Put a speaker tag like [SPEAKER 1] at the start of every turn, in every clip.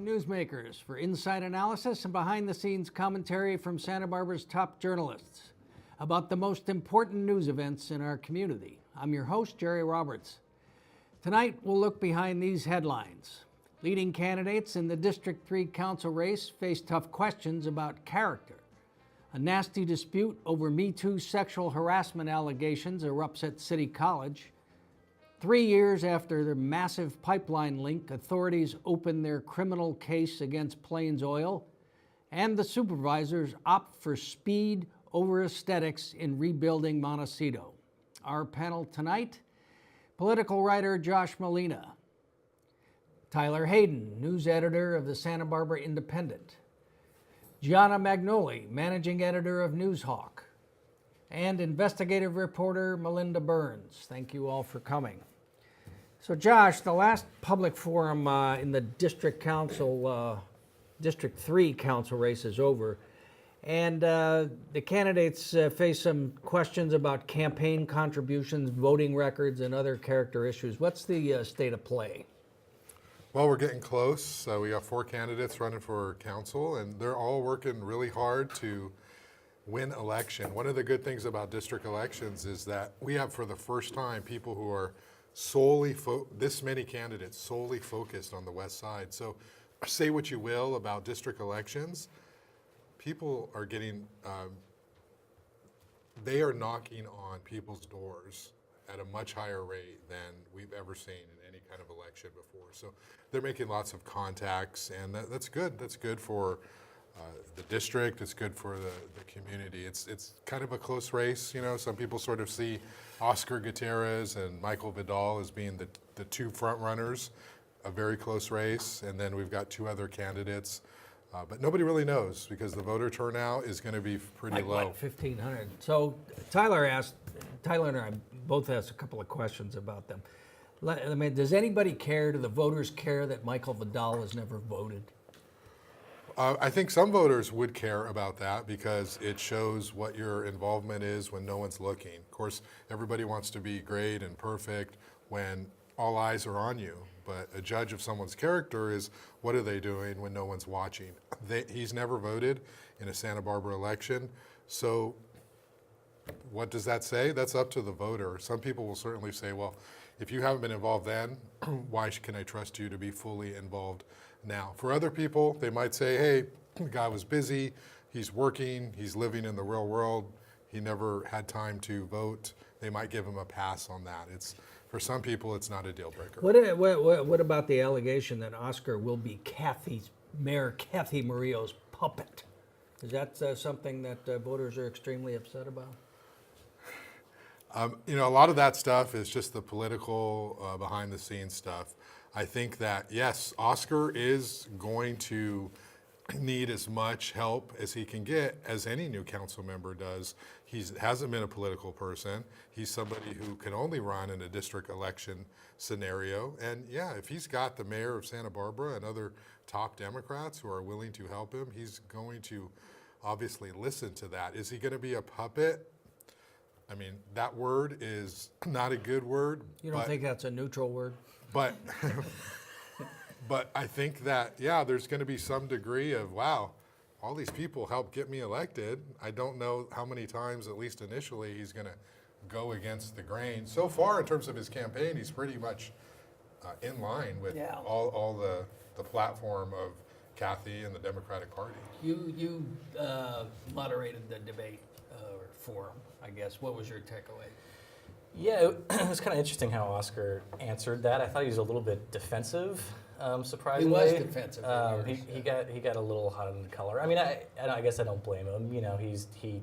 [SPEAKER 1] Newsmakers for inside analysis and behind-the-scenes commentary from Santa Barbara's top journalists about the most important news events in our community. I'm your host, Jerry Roberts. Tonight, we'll look behind these headlines. Leading candidates in the District 3 Council race face tough questions about character. A nasty dispute over Me Too sexual harassment allegations erupts at City College. 3 years after the massive pipeline leak, authorities open their criminal case against Plains Oil, and the supervisors opt for speed over aesthetics in rebuilding Montecito. Our panel tonight, political writer Josh Molina, Tyler Hayden, news editor of the Santa Barbara Independent, Giana Magnoli, managing editor of Noozhawk, and investigative reporter Melinda Burns. Thank you all for coming. So Josh, the last public forum in the District 3 Council race is over, and the candidates face some questions about campaign contributions, voting records, and other character issues. What's the state of play?
[SPEAKER 2] Well, we're getting close. We got 4 candidates running for council, and they're all working really hard to win election. One of the good things about district elections is that we have, for the first time, people who are solely, this many candidates solely focused on the west side. So say what you will about district elections, people are getting, they are knocking on people's doors at a much higher rate than we've ever seen in any kind of election before. So they're making lots of contacts, and that's good. That's good for the district. It's good for the community. It's kind of a close race. You know, some people sort of see Oscar Gutierrez and Michael Vidal as being the 2 front runners, a very close race, and then we've got 2 other candidates. But nobody really knows because the voter turnout is going to be pretty low.
[SPEAKER 1] Like 1,500. So Tyler and I both asked a couple of questions about them. I mean, does anybody care, do the voters care that Michael Vidal has never voted?
[SPEAKER 2] I think some voters would care about that because it shows what your involvement is when no one's looking. Of course, everybody wants to be great and perfect when all eyes are on you. But a judge of someone's character is, what are they doing when no one's watching? He's never voted in a Santa Barbara election. So what does that say? That's up to the voter. Some people will certainly say, well, if you haven't been involved then, why can I trust you to be fully involved now? For other people, they might say, hey, the guy was busy, he's working, he's living in the real world, he never had time to vote. They might give him a pass on that. For some people, it's not a deal breaker.
[SPEAKER 1] What about the allegation that Oscar will be Mayor Kathy Murillo's puppet? Is that something that voters are extremely upset about?
[SPEAKER 2] You know, a lot of that stuff is just the political behind-the-scenes stuff. I think that, yes, Oscar is going to need as much help as he can get, as any new council member does. He hasn't been a political person. He's somebody who can only run in a district election scenario. And yeah, if he's got the mayor of Santa Barbara and other top Democrats who are willing to help him, he's going to obviously listen to that. Is he going to be a puppet? I mean, that word is not a good word.
[SPEAKER 1] You don't think that's a neutral word?
[SPEAKER 2] But but I think that, yeah, there's going to be some degree of, wow, all these people helped get me elected. I don't know how many times, at least initially, he's going to go against the grain. So far, in terms of his campaign, he's pretty much in line with all the platform of Kathy and the Democratic Party.
[SPEAKER 1] You moderated the debate forum, I guess. What was your takeaway?
[SPEAKER 3] Yeah, it was kind of interesting how Oscar answered that. I thought he was a little bit defensive, surprisingly.
[SPEAKER 1] He was defensive.
[SPEAKER 3] He got a little hot in the color. I mean, I guess I don't blame him. You know, he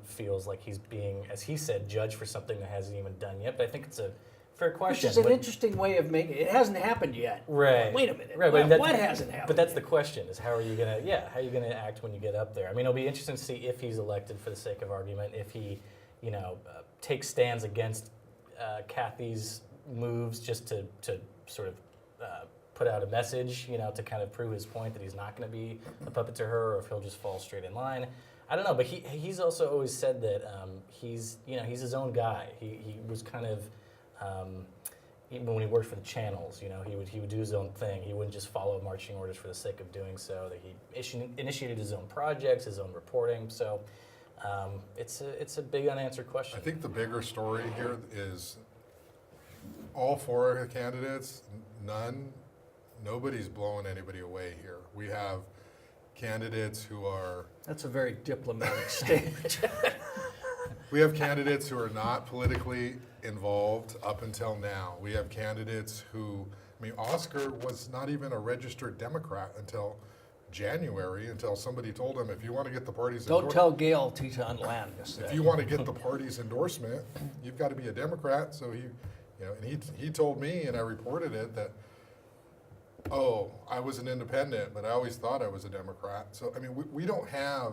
[SPEAKER 3] feels like he's being, as he said, judged for something that hasn't even done yet. But I think it's a fair question.
[SPEAKER 1] Which is an interesting way of making it. Hasn't happened yet.
[SPEAKER 3] Right.
[SPEAKER 1] Wait a minute.
[SPEAKER 3] Right,
[SPEAKER 1] what hasn't happened?
[SPEAKER 3] But that's the question: is how are you gonna act when you get up there? I mean, it'll be interesting to see if he's elected for the sake of argument. If he, takes stands against Kathy's moves just to sort of put out a message, to kind of prove his point that he's not going to be a puppet to her, or if he'll just fall straight in line. I don't know, but he's also always said that he's his own guy. He was kind of even when he worked for the channels, he would do his own thing. He wouldn't just follow marching orders for the sake of doing so. That he initiated his own projects, his own reporting. So it's a big unanswered question.
[SPEAKER 2] I think the bigger story here is all four of the candidates, nobody's blowing anybody away here. We have candidates who are...
[SPEAKER 1] That's a very diplomatic statement.
[SPEAKER 2] We have candidates who are not politically involved up until now. We have candidates who, Oscar was not even a registered Democrat until January, until somebody told him, if you want to get the party's
[SPEAKER 1] Don't tell Gail Teton Landis that.
[SPEAKER 2] if you want to get the party's endorsement, you've got to be a Democrat. So he told me, and I reported it, that, oh, I was an independent, but I always thought I was a Democrat. So, we don't have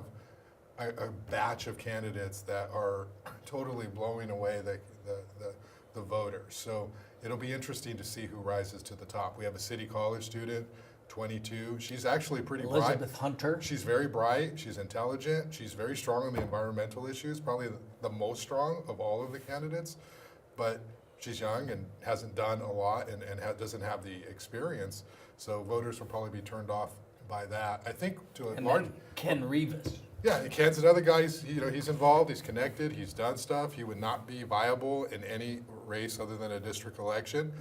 [SPEAKER 2] a batch of candidates that are totally blowing away the voters. So it'll be interesting to see who rises to the top. We have a City College student, 22. She's actually pretty bright.
[SPEAKER 1] Elizabeth Hunter.
[SPEAKER 2] She's very bright. She's intelligent. She's very strong on the environmental issues, probably the most strong of all of the candidates. But she's young and hasn't done a lot and doesn't have the experience. So voters will probably be turned off by that. I think to a
[SPEAKER 1] And
[SPEAKER 2] large...
[SPEAKER 1] then Ken Rivas.
[SPEAKER 2] Yeah, Ken's another guy. He's involved. He's connected. He's done stuff. He would not be viable in any race other than a district election,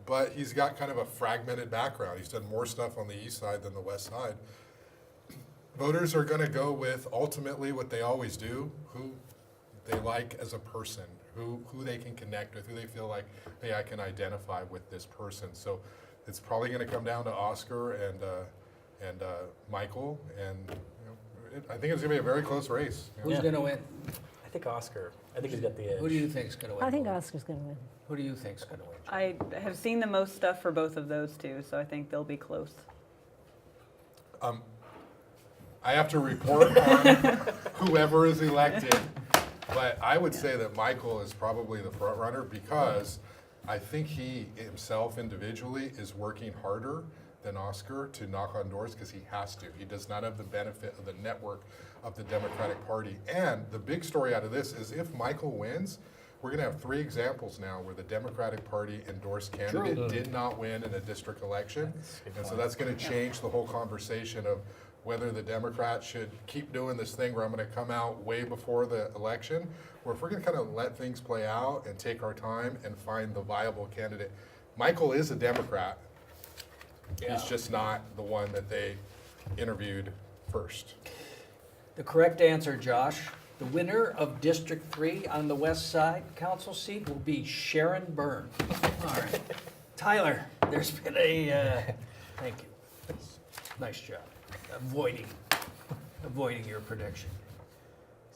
[SPEAKER 2] but he's got kind of a fragmented background. He's done more stuff on the east side than the west side. Voters are going to go with ultimately what they always do: who they like as a person, who they can connect with, who they feel like, hey, I can identify with this person. So it's probably going to come down to Oscar and Michael and. I think it's going to be a very close race.
[SPEAKER 1] Who's going to win?
[SPEAKER 3] I think Oscar. I think he's got the edge.
[SPEAKER 1] Who do you think's going to win?
[SPEAKER 4] I think Oscar's going to win.
[SPEAKER 1] Who do you think's going to win?
[SPEAKER 5] I have seen the most stuff for both of those two, so I think they'll be close.
[SPEAKER 2] I have to report on whoever is elected, but I would say that Michael is probably the front runner because I think he himself individually is working harder than Oscar to knock on doors because he has to. He does not have the benefit of the network of the Democratic Party. And the big story out of this is if Michael wins, we're going to have 3 examples now where the Democratic Party endorsed candidate did not win in a district election. And so that's going to change the whole conversation of whether the Democrats should keep doing this thing where I'm going to come out way before the election, or if we're going to kind of let things play out and take our time and find the viable candidate. Michael is a Democrat. He's just not the one that they interviewed first.
[SPEAKER 1] The correct answer, Josh, the winner of District 3 on the west side council seat will be Sharon Burns. All right. Tyler, there's been a, thank you. Nice job. Avoiding your prediction.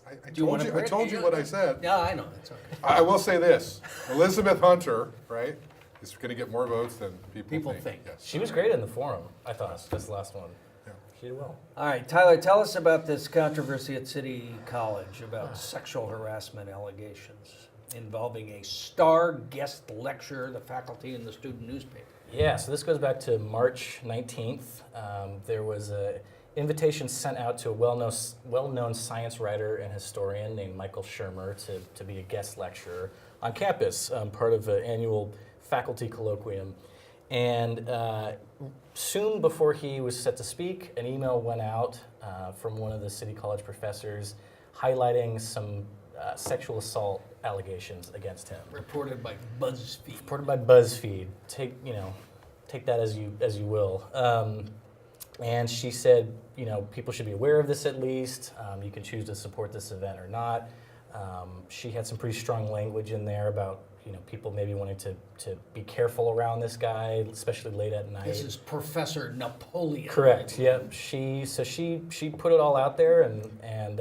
[SPEAKER 2] I
[SPEAKER 1] Do you want to
[SPEAKER 2] told you what I said.
[SPEAKER 1] Yeah, I know. It's okay.
[SPEAKER 2] I will say this. Elizabeth Hunter, right, is going to get more votes than people think. Yes.
[SPEAKER 3] She was great in the forum, I thought, this last one.
[SPEAKER 2] Yeah.
[SPEAKER 3] She did well.
[SPEAKER 1] All right, Tyler, tell us about this controversy at City College about sexual harassment allegations involving a star guest lecturer, the faculty, and the student newspaper.
[SPEAKER 3] Yeah, so this goes back to March 19th. There was an invitation sent out to a well-known science writer and historian named Michael Shermer to be a guest lecturer on campus, part of an annual faculty colloquium. And soon before he was set to speak, an email went out from one of the City College professors highlighting some sexual assault allegations against him.
[SPEAKER 1] Reported by BuzzFeed.
[SPEAKER 3] Reported by BuzzFeed. Take that as you will. And she said, people should be aware of this at least. You can choose to support this event or not. She had some pretty strong language in there about people maybe wanting to be careful around this guy, especially late at night.
[SPEAKER 1] This is Professor Napoleon.
[SPEAKER 3] Correct. Yep. She put it all out there, and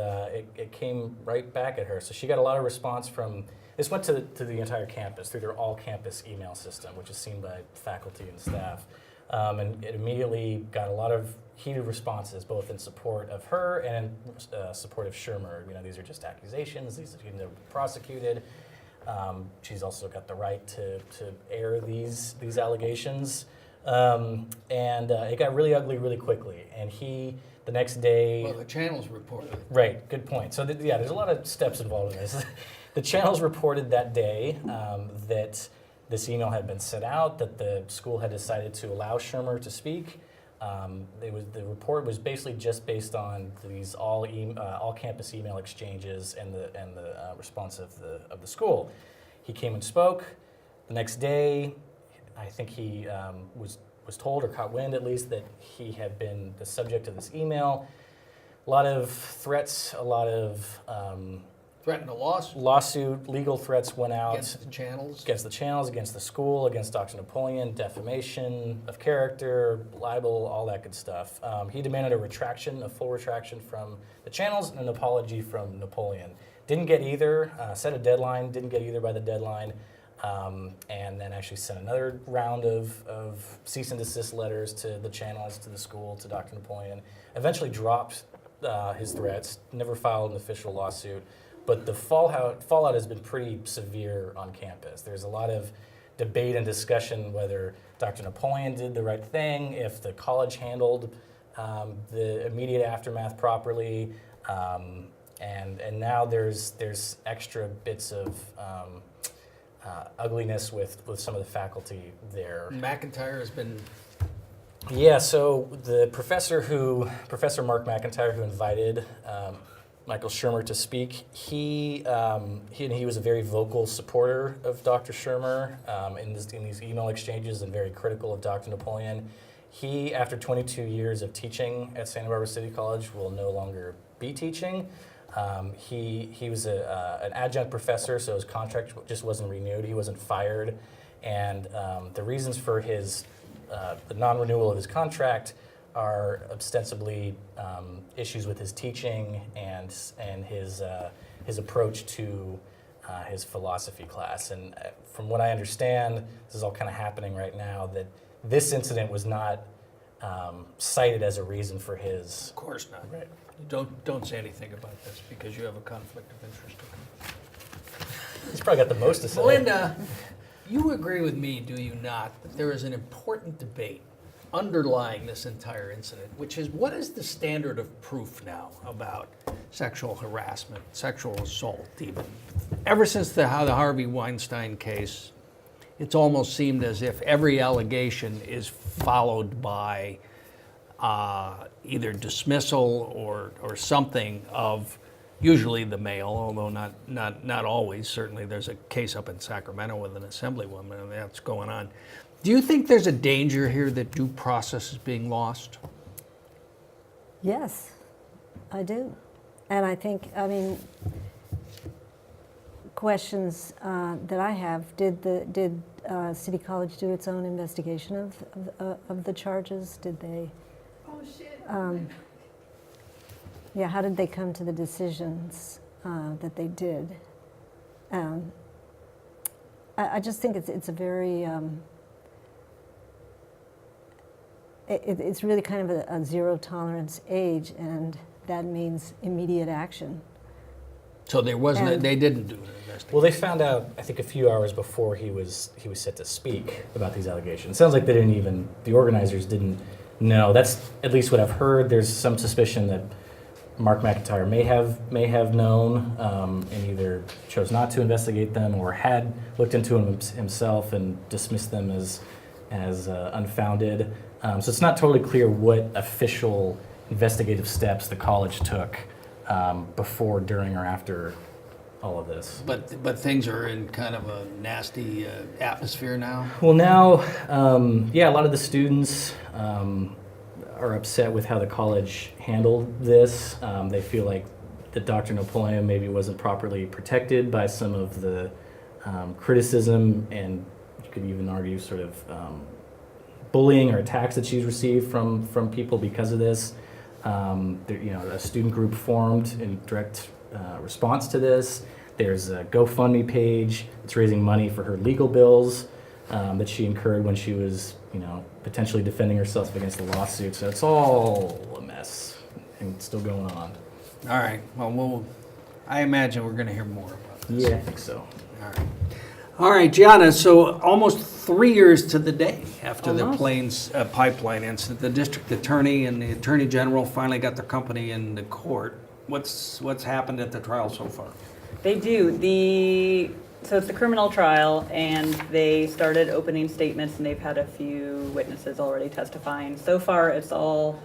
[SPEAKER 3] it came right back at her. So she got a lot of response from. This went to the entire campus through their all-campus email system, which is seen by faculty and staff, and it immediately got a lot of heated responses, both in support of her and in support of Shermer. These are just accusations. These are be prosecuted. She's also got the right to air these allegations, and it got really ugly really quickly. And the next day.
[SPEAKER 1] Well, the channels reported it.
[SPEAKER 3] Right. Good point. So there's a lot of steps involved in this. The channels reported that day that this email had been sent out, that the school had decided to allow Shermer to speak. The report was basically just based on these all campus email exchanges and the response of the school. He came and spoke. The next day, I think he was told, or caught wind at least, that he had been the subject of this email. A lot of threats, a lot of
[SPEAKER 1] Threatened a
[SPEAKER 3] lawsuit, legal threats went out
[SPEAKER 1] against the channels.
[SPEAKER 3] against the school, against Dr. Napoleon, defamation of character, libel, all that good stuff. He demanded a full retraction from the channels and an apology from Napoleon. Didn't get either, set a deadline, didn't get either by the deadline, and then actually sent another round of cease and desist letters to the channels, to the school, to Dr. Napoleon. Eventually dropped his threats, never filed an official lawsuit. But the fallout has been pretty severe on campus. There's a lot of debate and discussion whether Dr. Napoleon did the right thing, if the college handled the immediate aftermath properly, and now there's extra bits of ugliness with some of the faculty there.
[SPEAKER 1] McIntyre has been.
[SPEAKER 3] Yeah, so the Professor Mark McIntyre, who invited Michael Shermer to speak, he was a very vocal supporter of Dr. Shermer in these email exchanges, and very critical of Dr. Napoleon. He, after 22 years of teaching at Santa Barbara City College, will no longer be teaching. He was an adjunct professor, so his contract just wasn't renewed. He wasn't fired, and the reasons for the non-renewal of his contract are ostensibly issues with his teaching and his approach to his philosophy class. And from what I understand, this is all kind of happening right now, that this incident was not cited as a reason for his.
[SPEAKER 1] Of course not.
[SPEAKER 3] Right.
[SPEAKER 1] Don't say anything about this because you have a conflict of interest.
[SPEAKER 3] He's probably got the most to say.
[SPEAKER 1] Melinda, you agree with me, do you not, that there is an important debate underlying this entire incident, which is what is the standard of proof now about sexual harassment, sexual assault even? Ever since the Harvey Weinstein case, it's almost seemed as if every allegation is followed by either dismissal or something of usually the male, although not always. Certainly there's a case up in Sacramento with an assemblywoman, and that's going on. Do you think there's a danger here that due process is being lost?
[SPEAKER 4] Yes, I do. And I think, questions that I have, did City College do its own investigation of the charges? Did they?
[SPEAKER 6] Oh, shit.
[SPEAKER 4] Yeah, how did they come to the decisions that they did? I just think it's a very, it's really kind of a zero tolerance age, and that means immediate action.
[SPEAKER 1] So there wasn't.
[SPEAKER 4] And-
[SPEAKER 1] They didn't do an investigation.
[SPEAKER 3] Well, they found out, I think, a few hours before he was set to speak about these allegations. It sounds like the organizers didn't know. That's at least what I've heard. There's some suspicion that Mark McIntyre may have known and either chose not to investigate them or had looked into them himself and dismissed them as unfounded. So it's not totally clear what official investigative steps the college took before, during, or after all of this.
[SPEAKER 1] But things are in kind of a nasty atmosphere now.
[SPEAKER 3] Well, now, a lot of the students are upset with how the college handled this. They feel like that Dr. Napoleon maybe wasn't properly protected by some of the criticism, and you could even argue sort of bullying or attacks that she's received from people because of this. A student group formed in direct response to this. There's a GoFundMe page. It's raising money for her legal bills that she incurred when she was, potentially defending herself against the lawsuit. So it's all a mess and it's still going on.
[SPEAKER 1] All right. Well, I imagine we're going to hear more about this.
[SPEAKER 3] Yeah, I think so.
[SPEAKER 1] All right. All right, Giana, so almost 3 years to the day after the
[SPEAKER 5] Almost.
[SPEAKER 1] Plains pipeline incident, the district attorney and the attorney general finally got their company into court. What's happened at the trial so far?
[SPEAKER 5] They do. The So it's the criminal trial, and they started opening statements, and they've had a few witnesses already testifying. So far, it's all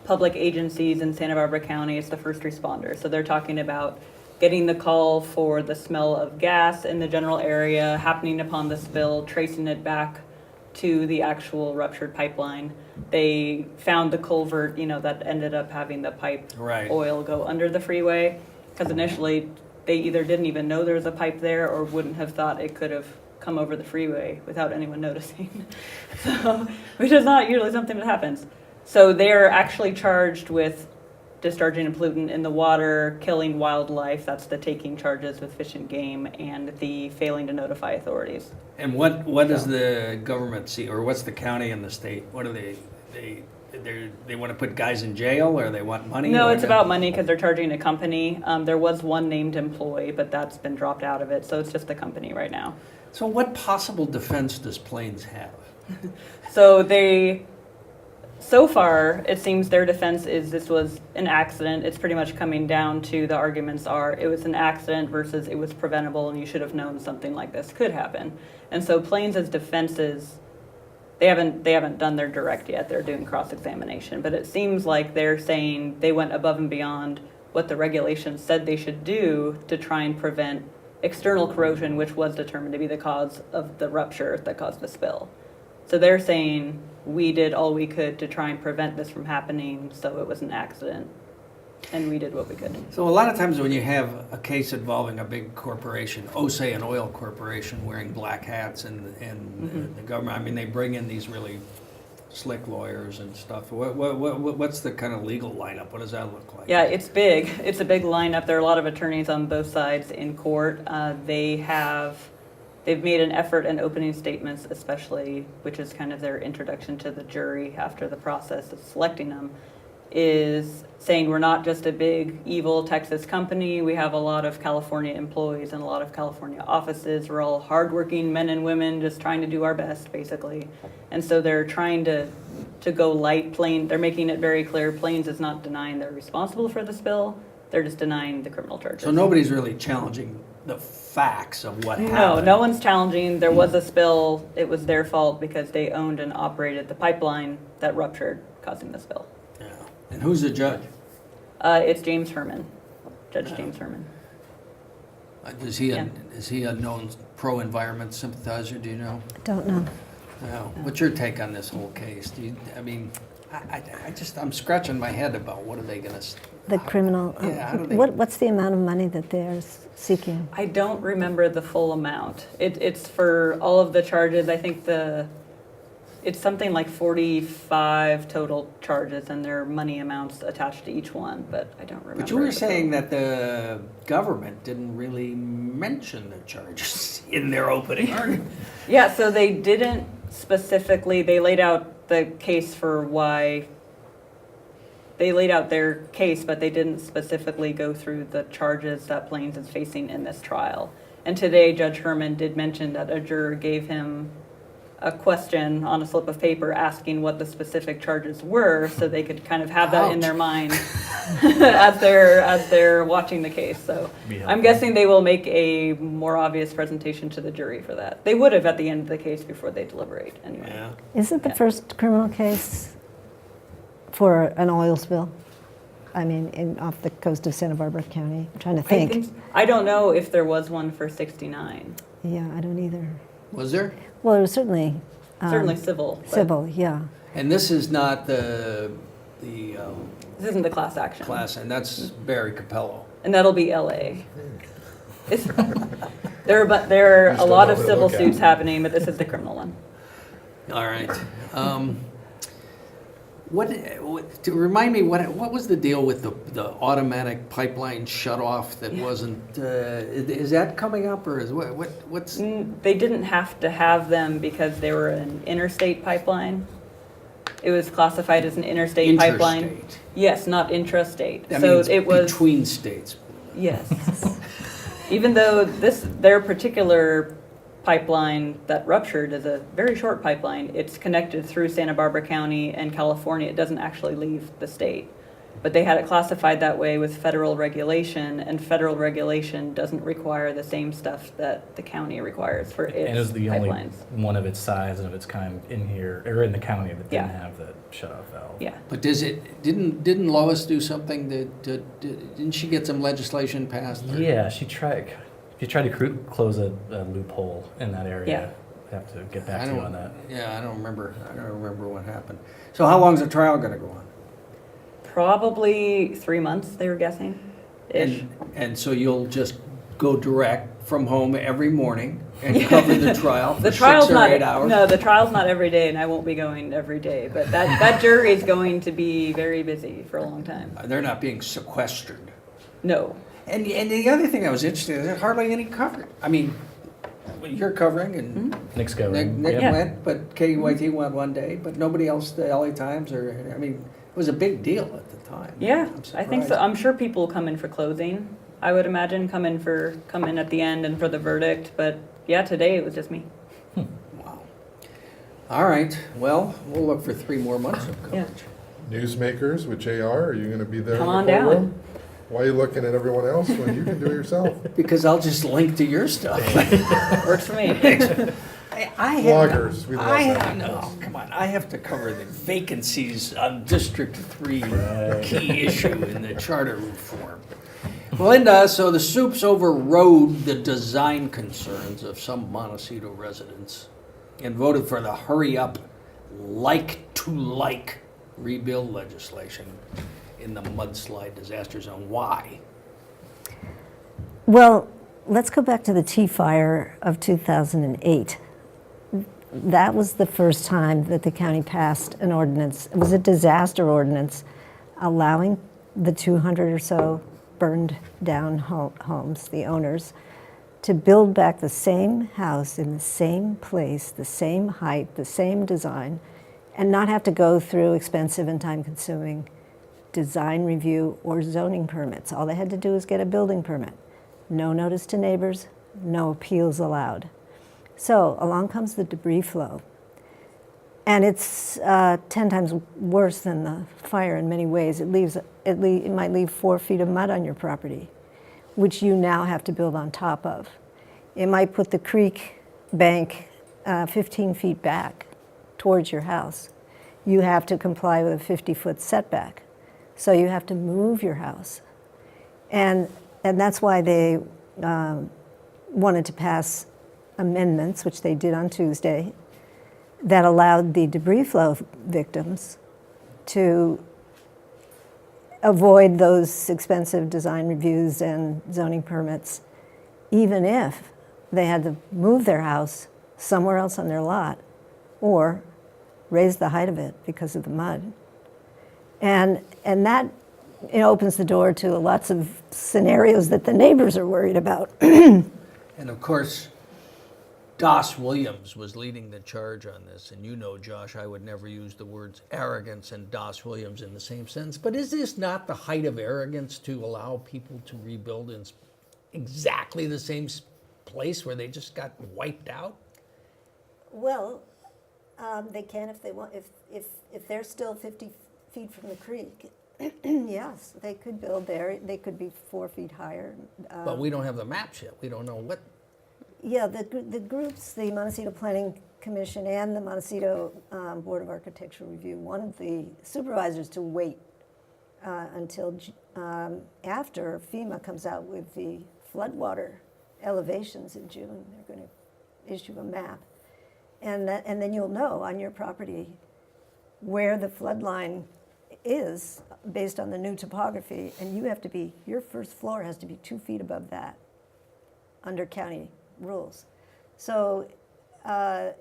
[SPEAKER 5] public agencies in Santa Barbara County. It's the first responders. So they're talking about getting the call for the smell of gas in the general area, happening upon the spill, tracing it back to the actual ruptured pipeline. They found the culvert, that ended up having the pipe
[SPEAKER 1] Right.
[SPEAKER 5] oil go under the freeway, because initially they either didn't even know there was a pipe there or wouldn't have thought it could have come over the freeway without anyone noticing. So, which is not usually something that happens. So they're actually charged with discharging a pollutant in the water, killing wildlife, that's the taking charges with Fish and Game, and the failing to notify authorities.
[SPEAKER 1] And what does the government see, or what's the county and the state? What do they want to put guys in jail, or they want money?
[SPEAKER 5] No,
[SPEAKER 1] or
[SPEAKER 5] it's about money because they're charging a company. There was one named employee, but that's been dropped out of it, so it's just the company right now.
[SPEAKER 1] So what possible defense does Plains have?
[SPEAKER 5] So far, it seems their defense is this was an accident. It's pretty much coming down to the arguments are it was an accident versus it was preventable and you should have known something like this could happen. And so Plains' defense is they haven't done their direct yet. They're doing cross-examination. But it seems like they're saying they went above and beyond what the regulations said they should do to try and prevent external corrosion, which was determined to be the cause of the rupture that caused the spill. So they're saying we did all we could to try and prevent this from happening, so it was an accident, and we did what we could.
[SPEAKER 1] So a lot of times when you have a case involving a big corporation, say an oil corporation wearing black hats and the government, I mean, they bring in these really slick lawyers and stuff. What's the kind of legal lineup? What does that look like?
[SPEAKER 5] Yeah, it's big. It's a big lineup. There are a lot of attorneys on both sides in court. They've made an effort in opening statements, especially, which is kind of their introduction to the jury after the process of selecting them, is saying we're not just a big, evil Texas company. We have a lot of California employees and a lot of California offices. We're all hardworking men and women just trying to do our best, basically. And so they're trying to go light. They're making it very clear Plains is not denying they're responsible for the spill. They're just denying the criminal charges.
[SPEAKER 1] So nobody's really challenging the facts of what happened.
[SPEAKER 5] No one's challenging. There was a spill. It was their fault because they owned and operated the pipeline that ruptured, causing the spill.
[SPEAKER 1] Yeah. And who's the judge?
[SPEAKER 5] It's James Herman, Judge James Herman.
[SPEAKER 1] Is he a known pro-environment sympathizer? Do you know?
[SPEAKER 4] Don't know.
[SPEAKER 1] No. What's your take on this whole case? I'm scratching my head about what are they going to.
[SPEAKER 4] The criminal.
[SPEAKER 1] Yeah, how do they-
[SPEAKER 4] What's the amount of money that they're seeking?
[SPEAKER 5] I don't remember the full amount. It's for all of the charges. I think it's something like 45 total charges, and there are money amounts attached to each one, but I don't remember.
[SPEAKER 1] But you were
[SPEAKER 5] the
[SPEAKER 1] saying
[SPEAKER 5] full.
[SPEAKER 1] that the government didn't really mention the charges in their opening argument.
[SPEAKER 5] Yeah, so they didn't specifically. They laid out the case for why. They laid out their case, but they didn't specifically go through the charges that Plains is facing in this trial. And today, Judge Herman did mention that a juror gave him a question on a slip of paper asking what the specific charges were, so they could kind of have that in their mind as they're watching the case. So I'm guessing they will make a more obvious presentation to the jury for that. They would have at the end of the case before they deliberate anyway.
[SPEAKER 1] Yeah.
[SPEAKER 4] Is it the first criminal case for an oil spill? I mean, off the coast of Santa Barbara County? I'm trying to think.
[SPEAKER 5] I don't know if there was one for 69.
[SPEAKER 4] Yeah, I don't either.
[SPEAKER 1] Was there?
[SPEAKER 4] Well, it was certainly
[SPEAKER 5] Certainly civil. but
[SPEAKER 4] civil, yeah.
[SPEAKER 1] And this is not the
[SPEAKER 5] This isn't the class action.
[SPEAKER 1] class, and that's Barry Capello.
[SPEAKER 5] And that'll be LA. There are a lot of civil suits happening, but this is the criminal one.
[SPEAKER 1] All right. To remind me, what was the deal with the automatic pipeline shutoff that wasn't? Is that coming up, or is what's?
[SPEAKER 5] They didn't have to have them because they were an interstate pipeline. It was classified as an interstate pipeline.
[SPEAKER 1] Interstate.
[SPEAKER 5] Yes, not intrastate.
[SPEAKER 1] That
[SPEAKER 5] So
[SPEAKER 1] means
[SPEAKER 5] it was
[SPEAKER 1] between states.
[SPEAKER 5] Yes. Even though their particular pipeline that ruptured is a very short pipeline, it's connected through Santa Barbara County and California. It doesn't actually leave the state. But they had it classified that way with federal regulation, and federal regulation doesn't require the same stuff that the county requires for its
[SPEAKER 3] And it was the only
[SPEAKER 5] pipelines.
[SPEAKER 3] one of its size and of its kind in here, or in the county that didn't
[SPEAKER 5] Yeah.
[SPEAKER 3] have the shut-off valve.
[SPEAKER 5] Yeah.
[SPEAKER 1] But didn't Lois do something didn't she get some legislation passed? or-
[SPEAKER 3] Yeah, she tried to close a loophole in that area.
[SPEAKER 5] Yeah.
[SPEAKER 3] I have to get back
[SPEAKER 1] I
[SPEAKER 3] to you
[SPEAKER 1] don't-
[SPEAKER 3] on that.
[SPEAKER 1] Yeah, I don't remember what happened. So how long's the trial gonna go on?
[SPEAKER 5] Probably 3 months, they were guessing, ish.
[SPEAKER 1] And so you'll just go direct from home every morning and cover the trial for
[SPEAKER 5] The
[SPEAKER 1] 6
[SPEAKER 5] trial's
[SPEAKER 1] or
[SPEAKER 5] not
[SPEAKER 1] 8 hours?
[SPEAKER 5] No, the trial's not every day, and I won't be going every day. But that jury is going to be very busy for a long time.
[SPEAKER 1] They're not being sequestered.
[SPEAKER 5] No,
[SPEAKER 1] And the other thing I was interested in, there's hardly any coverage. I mean, you're covering and
[SPEAKER 3] Nick's
[SPEAKER 1] Nick,
[SPEAKER 3] going.
[SPEAKER 1] Nick
[SPEAKER 3] Yep.
[SPEAKER 5] Yeah.
[SPEAKER 1] went, but KUYT went one day, but nobody else, the LA Times or, I mean, it was a big deal at the time.
[SPEAKER 5] yeah,
[SPEAKER 1] I'm
[SPEAKER 5] I think so.
[SPEAKER 1] surprised.
[SPEAKER 5] I'm sure people come in for closing. I would imagine come in at the end and for the verdict. But yeah, today it was just me.
[SPEAKER 1] Wow. All right, well, we'll look for 3 more months of
[SPEAKER 5] Yeah.
[SPEAKER 1] coverage.
[SPEAKER 2] Newsmakers with JR, are you gonna be there?
[SPEAKER 5] Come
[SPEAKER 2] in
[SPEAKER 5] on
[SPEAKER 2] the
[SPEAKER 5] down.
[SPEAKER 2] courtroom? Why are you looking at everyone else when you can do it yourself?
[SPEAKER 1] Because I'll just link to your stuff.
[SPEAKER 5] Works for me.
[SPEAKER 1] I have,
[SPEAKER 2] Bloggers, we love
[SPEAKER 1] I
[SPEAKER 2] that.
[SPEAKER 1] no, come on, I have to cover the vacancies on District 3 key issue in the charter reform. Melinda, so the Supes overrode the design concerns of some Montecito residents and voted for the hurry-up, like-to-like rebuild legislation in the mudslide disaster zone. Why?
[SPEAKER 4] Well, let's go back to the Tea Fire of 2008. That was the first time that the county passed an ordinance. It was a disaster ordinance allowing the 200 or so burned down homes, the owners, to build back the same house in the same place, the same height, the same design, and not have to go through expensive and time-consuming design review or zoning permits. All they had to do was get a building permit. No notice to neighbors, no appeals allowed. So along comes the debris flow. And it's 10 times worse than the fire in many ways. It might leave 4 feet of mud on your property, which you now have to build on top of. It might put the creek bank 15 feet back towards your house. You have to comply with a 50-foot setback. So you have to move your house. And that's why they wanted to pass amendments, which they did on Tuesday, that allowed the debris flow victims to avoid those expensive design reviews and zoning permits, even if they had to move their house somewhere else on their lot or raise the height of it because of the mud. And that opens the door to lots of scenarios that the neighbors are worried about.
[SPEAKER 1] And of course, Doss Williams was leading the charge on this. And you know, Josh, I would never use the words arrogance and Doss Williams in the same sentence. But is this not the height of arrogance to allow people to rebuild in exactly the same place where they just got wiped out?
[SPEAKER 4] Well, they can if they want. If they're still 50 feet from the creek, yes, they could build there. They could be 4 feet higher.
[SPEAKER 1] But we don't have the maps yet. We don't know what.
[SPEAKER 4] Yeah, the groups, the Montecito Planning Commission and the Montecito Board of Architectural Review, wanted the supervisors to wait until after FEMA comes out with the floodwater elevations in June. They're going to issue a map. And then you'll know on your property where the flood line is based on the new topography, and your first floor has to be 2 feet above that under county rules. So, the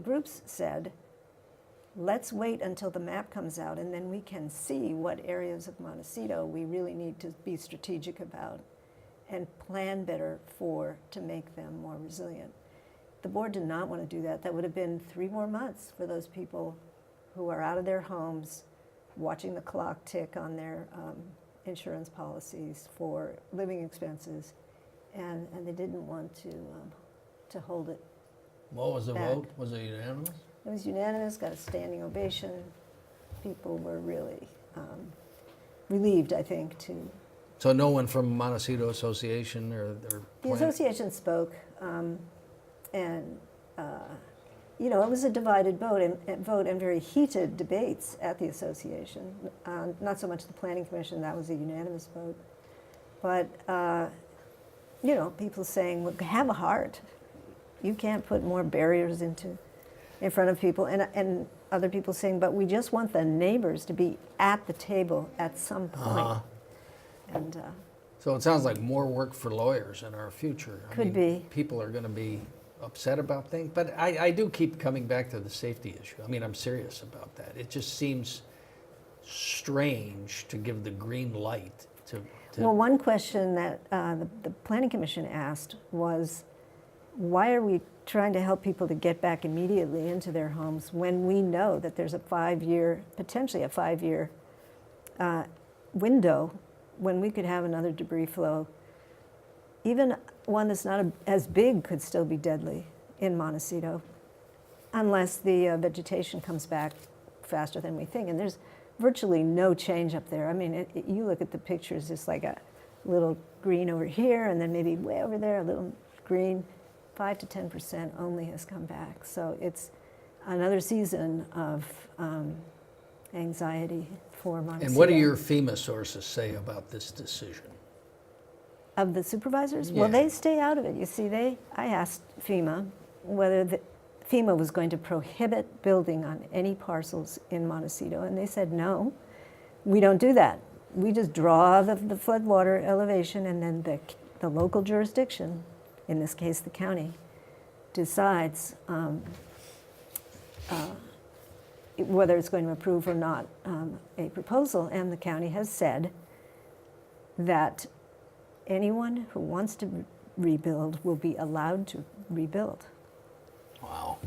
[SPEAKER 4] groups said, let's wait until the map comes out and then we can see what areas of Montecito we really need to be strategic about and plan better to make them more resilient. The board did not want to do that. That would have been 3 more months for those people who are out of their homes, watching the clock tick on their insurance policies for living expenses, and they didn't want to hold it.
[SPEAKER 1] What was the
[SPEAKER 4] Back.
[SPEAKER 1] vote? Was it unanimous?
[SPEAKER 4] It was unanimous, got a standing ovation. people were really relieved, I think, to.
[SPEAKER 1] So no one from Montecito Association or
[SPEAKER 4] The association spoke, and it was a divided vote and very heated debates at the association. Not so much the planning commission; that was a unanimous vote. But people saying, "Look, have a heart. You can't put more barriers in front of people," and other people saying, "But we just want the neighbors to be at the table at some point." And
[SPEAKER 1] so it sounds like more work for lawyers in our future.
[SPEAKER 4] Could be.
[SPEAKER 1] People are going to be upset about things, but I do keep coming back to the safety issue. I mean, I'm serious about that. It just seems strange to give the green light to
[SPEAKER 4] well, one question that the Planning Commission asked was, why are we trying to help people to get back immediately into their homes when we know that there's potentially a 5-year window when we could have another debris flow? Even one that's not as big could still be deadly in Montecito unless the vegetation comes back faster than we think. And there's virtually no change up there. I mean, you look at the pictures, it's like a little green over here and then maybe way over there, a little green. 5 to 10% only has come back. So it's another season of anxiety for Montecito.
[SPEAKER 1] And what do your FEMA sources say about this decision?
[SPEAKER 4] Of the supervisors?
[SPEAKER 1] Yeah.
[SPEAKER 4] Well, they stay out of it. You see, I asked FEMA whether FEMA was going to prohibit building on any parcels in Montecito, and they said, no, we don't do that. We just draw the floodwater elevation, and then the local jurisdiction, in this case the county, decides whether it's going to approve or not a proposal. And the county has said that anyone who wants to rebuild will be allowed to rebuild.
[SPEAKER 1] Wow.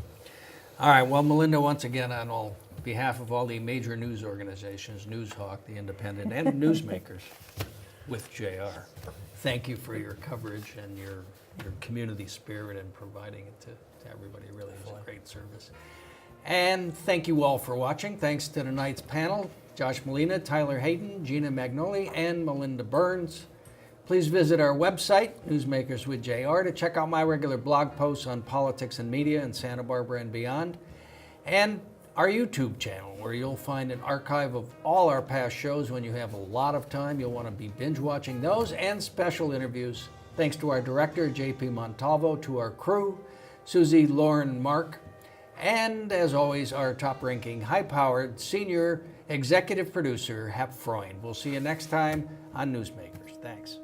[SPEAKER 1] All right, well, Melinda, once again, on behalf of all the major news organizations, Noozhawk, The Independent, and Newsmakers with JR, thank you for your coverage and your community spirit and providing it to everybody. It really is a great service. And thank you all for watching. Thanks to tonight's panel, Josh Molina, Tyler Hayden, Giana Magnoli, and Melinda Burns. Please visit our website, Newsmakers with JR, to check out my regular blog posts on politics and media in Santa Barbara and beyond, and our YouTube channel, where you'll find an archive of all our past shows. When you have a lot of time, you'll want to be binge watching those and special interviews. Thanks to our director, JP Montalvo, to our crew, Susie, Lauren, Mark, and as always, our top-ranking, high-powered senior executive producer, Hep Freund. We'll see you next time on Newsmakers. Thanks.